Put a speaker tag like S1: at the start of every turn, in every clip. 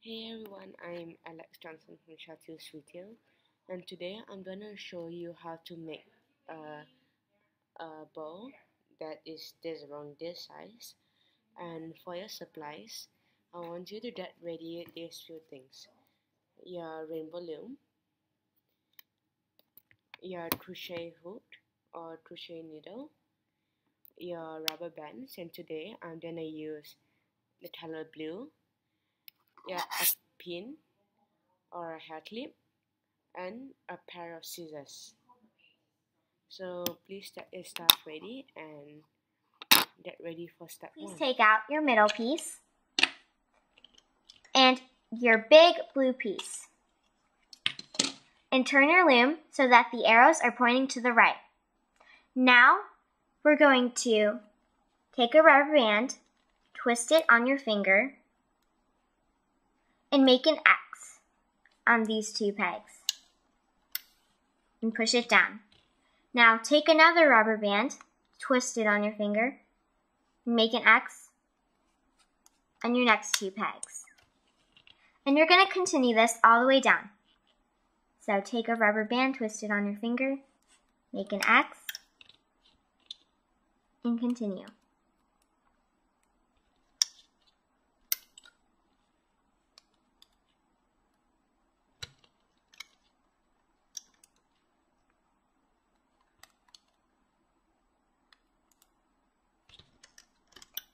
S1: Hey everyone, I'm Alex Johnson from Chateaux Retail, and today I'm gonna show you how to make a bow that is this around this size. And for your supplies, I want you to get ready these few things: your rainbow loom, your crochet hook or crochet needle, your rubber bands, and today I'm gonna use the color blue, a pin or a hair clip, and a pair of scissors. So please get your stuff ready and get ready for step one.
S2: Please take out your middle piece and your big blue piece and turn your loom so that the arrows are pointing to the right. Now we're going to take a rubber band, twist it on your finger, and make an X on these two pegs and push it down. Now take another rubber band, twist it on your finger, and make an X on your next two pegs. And you're going to continue this all the way down. So take a rubber band, twist it on your finger, make an X, and continue.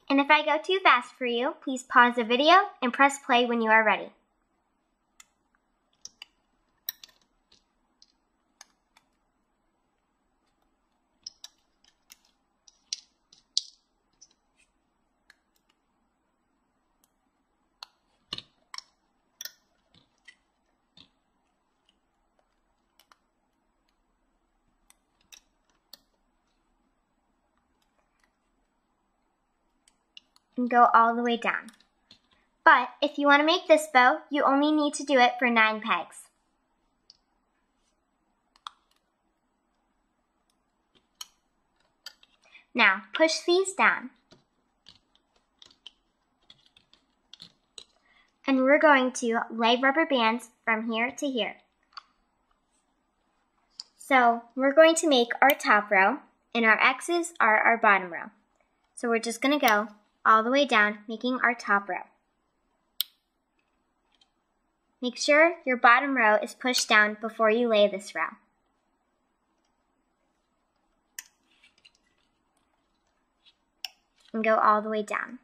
S2: And if I go too fast for you, please pause the video and press play when you are ready. And go all the way down. But if you want to make this bow, you only need to do it for 9 pegs. Now push these down. And we're going to lay rubber bands from here to here. So we're going to make our top row, and our X's are our bottom row. So we're just going to go all the way down, making our top row. Make sure your bottom row is pushed down before you lay this row. And go all the way down.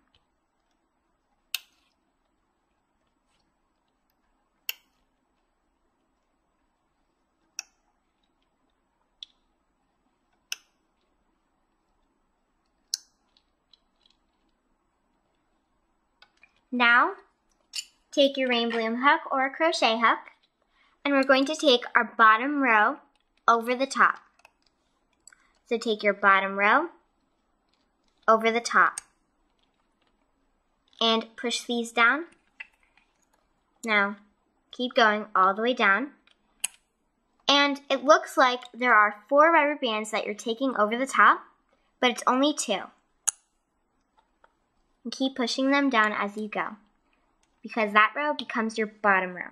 S2: Now, take your rainbow loom hook or a crochet hook, and we're going to take our bottom row over the top. So take your bottom row over the top and push these down. Now, keep going all the way down. And it looks like there are 4 rubber bands that you're taking over the top, but it's only 2. And keep pushing them down as you go, because that row becomes your bottom row.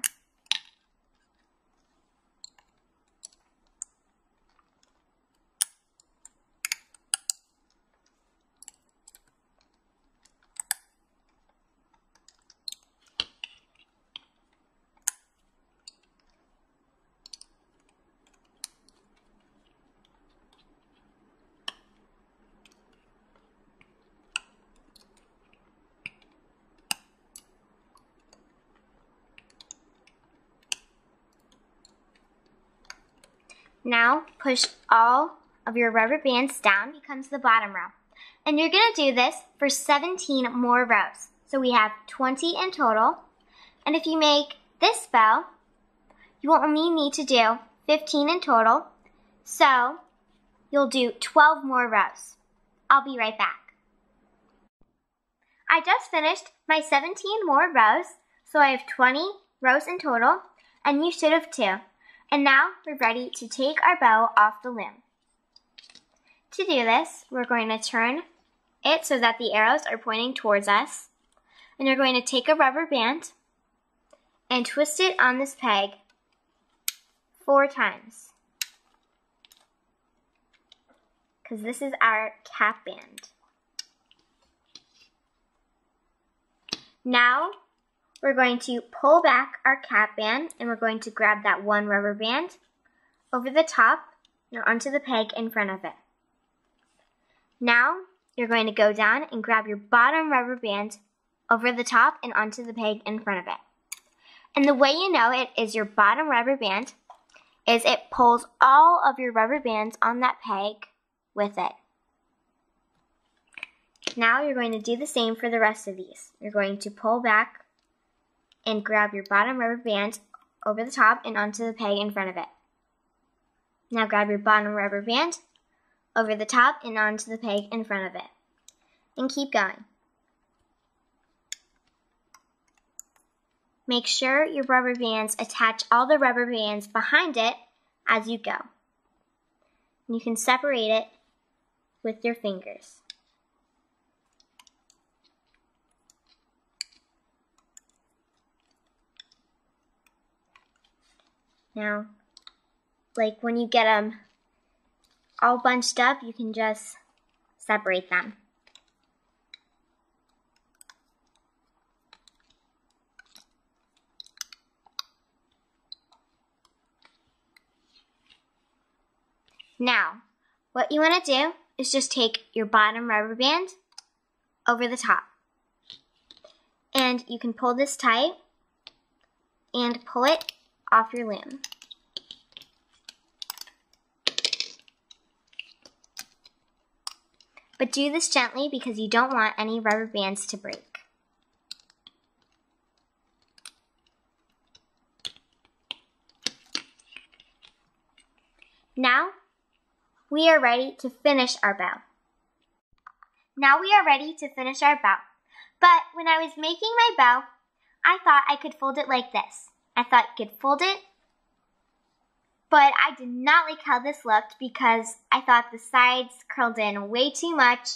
S2: Now push all of your rubber bands down, becomes the bottom row. And you're going to do this for 17 more rows. So we have 20 in total. And if you make this bow, you will only need to do 15 in total. So you'll do 12 more rows. I'll be right back. I just finished my 17 more rows, so I have 20 rows in total, and you should have 2. And now we're ready to take our bow off the loom. To do this, we're going to turn it so that the arrows are pointing towards us. And you're going to take a rubber band and twist it on this peg 4 times, because this is our cap band. Now we're going to pull back our cap band, and we're going to grab that one rubber band over the top and onto the peg in front of it. Now you're going to go down and grab your bottom rubber band over the top and onto the peg in front of it. And the way you know it is your bottom rubber band is it pulls all of your rubber bands on that peg with it. Now you're going to do the same for the rest of these. You're going to pull back and grab your bottom rubber band over the top and onto the peg in front of it. Now grab your bottom rubber band over the top and onto the peg in front of it. And keep going. Make sure your rubber bands attach all the rubber bands behind it as you go. And you can separate it with your fingers. Now, like when you get them all bunched up, you can just separate them. Now, what you want to do is just take your bottom rubber band over the top. And you can pull this tight and pull it off your loom. But do this gently because you don't want any rubber bands to break. Now, we are ready to finish our bow. But when I was making my bow, I thought I could fold it like this. I thought you could fold it, but I did not like how this looked because I thought the sides curled in way too much,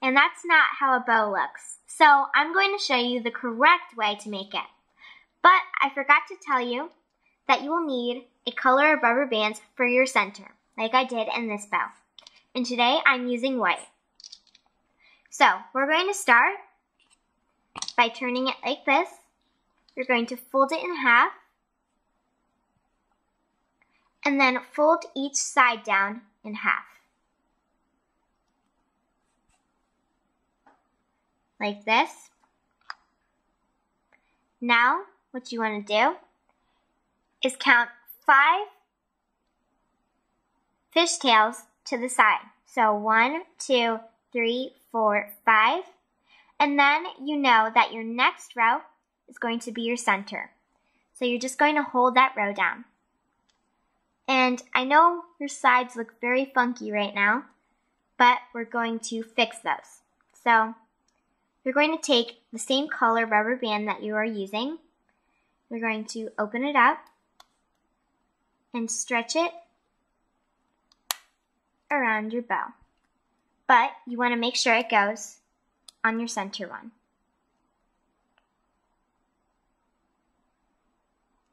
S2: and that's not how a bow looks. So I'm going to show you the correct way to make it. But I forgot to tell you that you will need a color of rubber bands for your center, like I did in this bow. And today I'm using white. So we're going to start by turning it like this. You're going to fold it in half, and then fold each side down in half. Like this. Now, what you want to do is count 5 fishtails to the side. So 1, 2, 3, 4, 5. And then you know that your next row is going to be your center. So you're just going to hold that row down. And I know your sides look very funky right now, but we're going to fix those. So you're going to take the same color rubber band that you are using. You're going to open it up and stretch it around your bow. But you want to make sure it goes on your center one.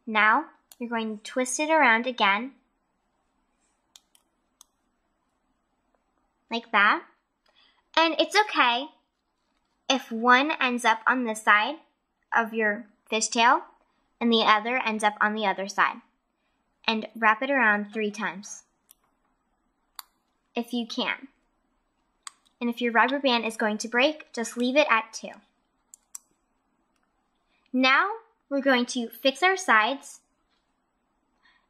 S2: Now you're going to twist it around again, like that. And it's okay if one ends up on this side of your fishtail and the other ends up on the other side. And wrap it around 3 times, if you can. And if your rubber band is going to break, just leave it at 2. Now we're going to fix our sides.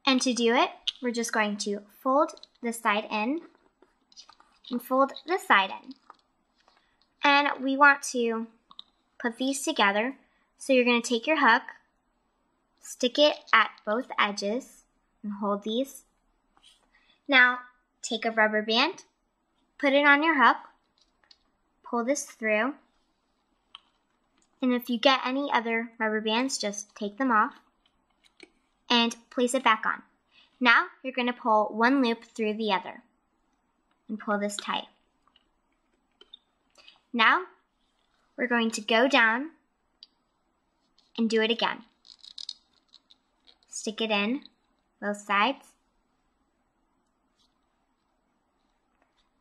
S2: And to do it, we're just going to fold this side in and fold this side in. And we want to put these together. So you're going to take your hook, stick it at both edges, and hold these. Now, take a rubber band, put it on your hook, pull this through, and if you get any other rubber bands, just take them off and place it back on. Now, you're going to pull one loop through the other and pull this tight. Now, we're going to go down and do it again. stick it in both sides.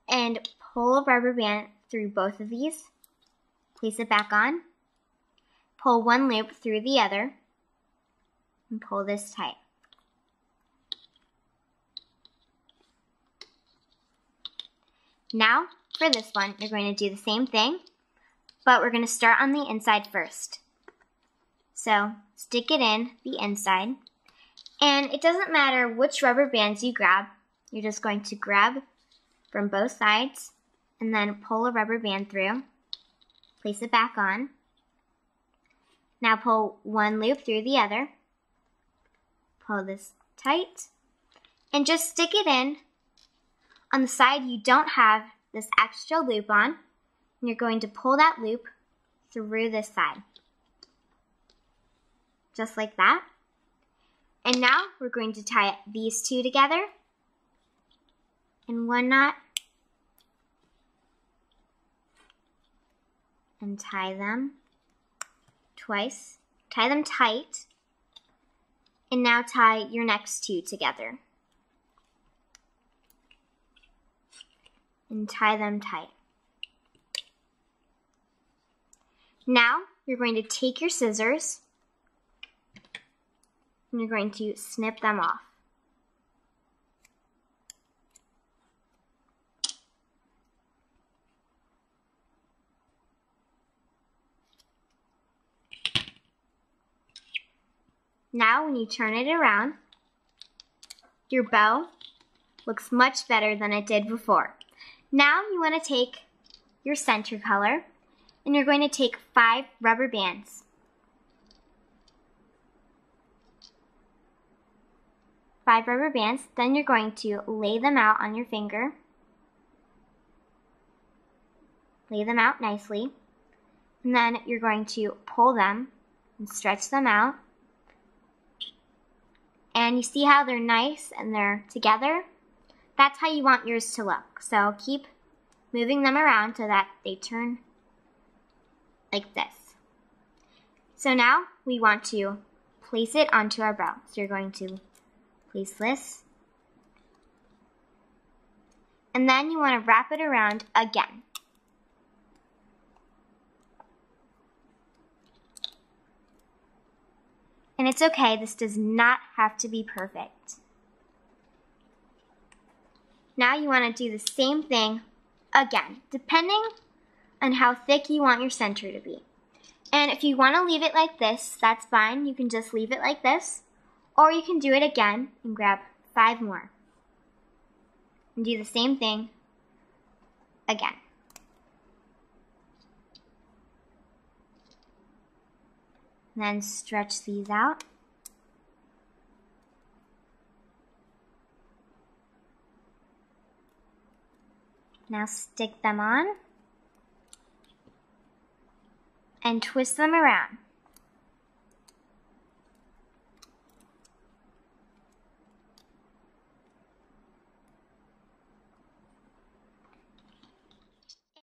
S2: And pull a rubber band through both of these. Place it back on. Pull one loop through the other. And pull this tight. Now, for this one, you're going to do the same thing, but we're going to start on the inside first. So, stick it in the inside. And it doesn't matter which rubber bands you grab. You're just going to grab from both sides and then pull a rubber band through. Place it back on. Now pull one loop through the other. Pull this tight. And just stick it in on the side you don't have this extra loop on. And you're going to pull that loop through this side. Just like that. And now we're going to tie these two together in one knot and tie them twice. Tie them tight. And now tie your next two together. And tie them tight. Now you're going to take your scissors and you're going to snip them off. Now when you turn it around, your bow looks much better than it did before. Now you want to take your center color and you're going to take 5 rubber bands. 5 rubber bands, then you're going to lay them out on your finger. Lay them out nicely. And then you're going to pull them and stretch them out. And you see how they're nice and they're together? That's how you want yours to look. So keep moving them around so that they turn like this. So now we want to place it onto our bow. So you're going to place this. And then you want to wrap it around again. And it's okay, this does not have to be perfect. Now you want to do the same thing again, depending on how thick you want your center to be. And if you want to leave it like this, that's fine. You can just leave it like this. Or you can do it again and grab 5 more. And do the same thing again. And then stretch these out. Now stick them on and twist them around.